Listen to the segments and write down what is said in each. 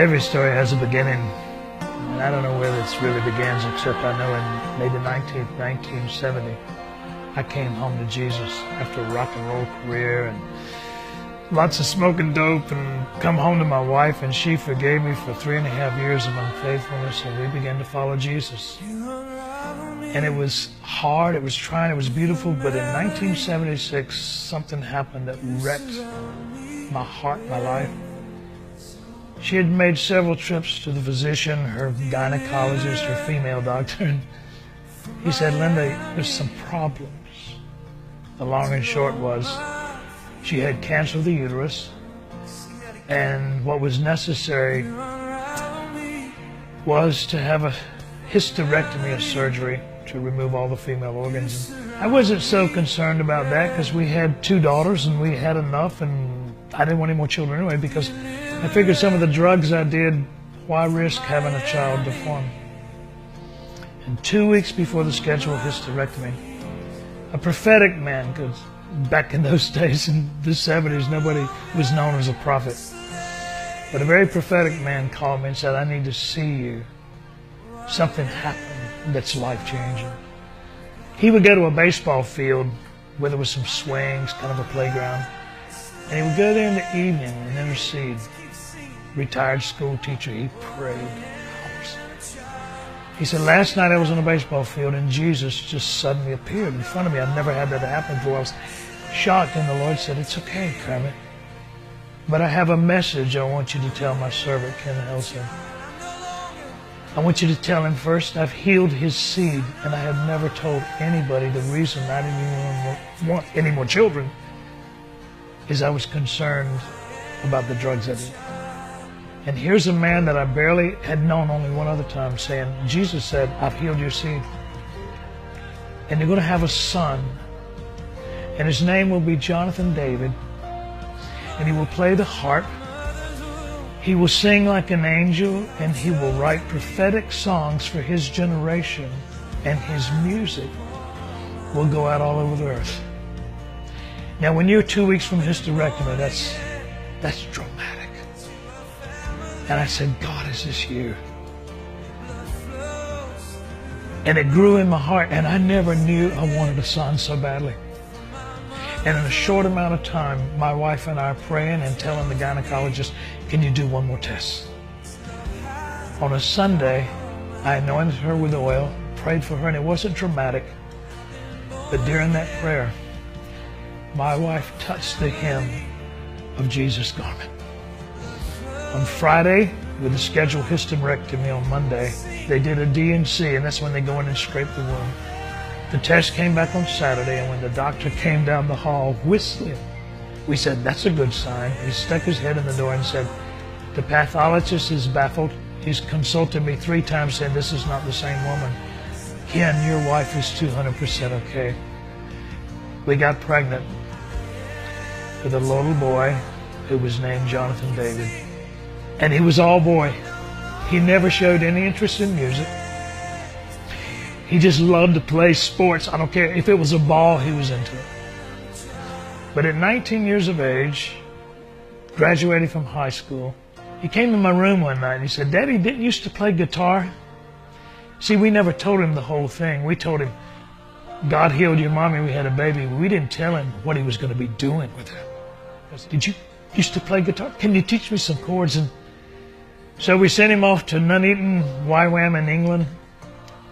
Every story has a beginning, and I don't know where this really begins, except I know in May the 19th, 1970, I came home to Jesus after a rock and roll career and lots of smoking dope, and come home to my wife, and she forgave me for 3.5 years of unfaithfulness, and we began to follow Jesus. And it was hard, it was trying, it was beautiful, but in 1976, something happened that wrecked my heart, my life. She had made several trips to the physician, her gynecologist, her female doctor, and he said, "Linda, there's some problems." The long and short was, she had cancer of the uterus, and what was necessary was to have a hysterectomy, a surgery to remove all the female organs. I wasn't so concerned about that because we had 2 daughters and we had enough, and I didn't want any more children anyway, because I figured some of the drugs I did, why risk having a child deformed? And 2 weeks before the scheduled hysterectomy, a prophetic man, because back in those days, in the 70s, nobody was known as a prophet. But a very prophetic man called me and said, "I need to see you. Something happened that's life-changing." He would go to a baseball field where there was some swings, kind of a playground, and he would go there in the evening and intercede. Retired school teacher, he prayed. He said, "Last night I was on a baseball field and Jesus just suddenly appeared in front of me. I've never had that happen before. I was shocked." And the Lord said, "It's okay, Kermit, but I have a message I want you to tell my servant, Ken Helser. I want you to tell him first, I've healed his seed, and I have never told anybody the reason I didn't even want any more children is I was concerned about the drugs I did." And here's a man that I barely had known only one other time saying, "Jesus said, I've healed your seed. And you're going to have a son, and his name will be Jonathan David, and he will play the harp. He will sing like an angel, and he will write prophetic songs for his generation, and his music will go out all over the earth." Now, when you're 2 weeks from hysterectomy, that's dramatic. And I said, "God, is this you?" And it grew in my heart, and I never knew I wanted a son so badly. And in a short amount of time, my wife and I are praying and telling the gynecologist, "Can you do one more test?" On a Sunday, I anointed her with oil, prayed for her, and it wasn't dramatic. But during that prayer, my wife touched the hem of Jesus' garment. On Friday, with the scheduled hysterectomy on Monday, they did a D&C, and that's when they go in and scrape the womb. The test came back on Saturday, and when the doctor came down the hall whistling, we said, "That's a good sign." He stuck his head in the door and said, "The pathologist is baffled. He's consulted me 3 times saying this is not the same woman. Ken, your wife is 200% okay." We got pregnant with a little boy who was named Jonathan David. And he was all boy. He never showed any interest in music. He just loved to play sports. I don't care if it was a ball, he was into it. But at 19 years of age, graduating from high school, he came in my room one night and he said, "Daddy, didn't you used to play guitar?" See, we never told him the whole thing. We told him, God healed your mommy, we had a baby. We didn't tell him what he was going to be doing with her. "Did you used to play guitar? Can you teach me some chords?" And so we sent him off to Nuneaton, YWAM in England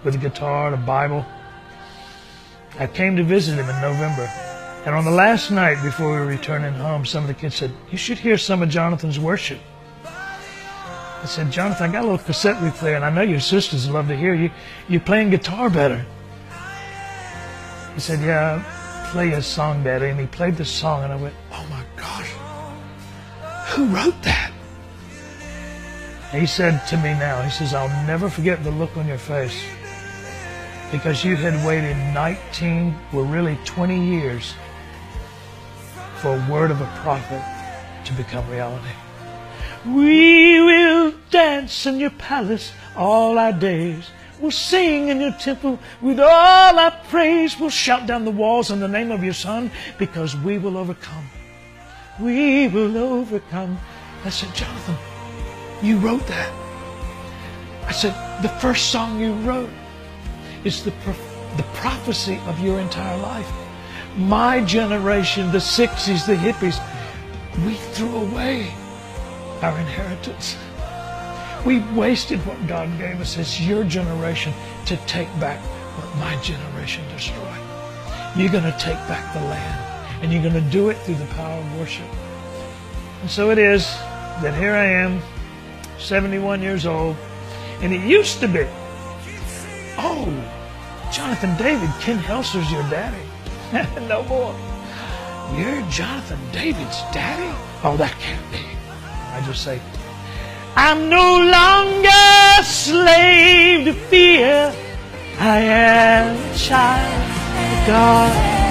with a guitar and a Bible. I came to visit him in November. And on the last night before we were returning home, some of the kids said, "You should hear some of Jonathan's worship." I said, "Jonathan, I got a little cassette replayer, and I know your sisters love to hear you. You're playing guitar better." He said, "Yeah, I play a song better." And he played the song, and I went, "Oh my gosh, who wrote that?" And he said to me now, he says, "I'll never forget the look on your face, because you had waited 19, well really 20 years for a word of a prophet to become reality." "We will dance in your palace all our days. We'll sing in your temple with all our praise. We'll shout down the walls in the name of your Son, because we will overcome. We will overcome." I said, "Jonathan, You wrote that. I said, the first song you wrote is the prophecy of your entire life. My generation, the 60s, the hippies, we threw away our inheritance. We wasted what God gave us. It's your generation to take back what my generation destroyed. You're going to take back the land, and you're going to do it through the power of worship. And so it is that here I am, 71 years old, and it used to be, oh, Jonathan David, Ken Helser's your daddy. No more. You're Jonathan David's daddy? Oh, that can't be. I just say, I'm no longer a slave to fear. I am a child of God.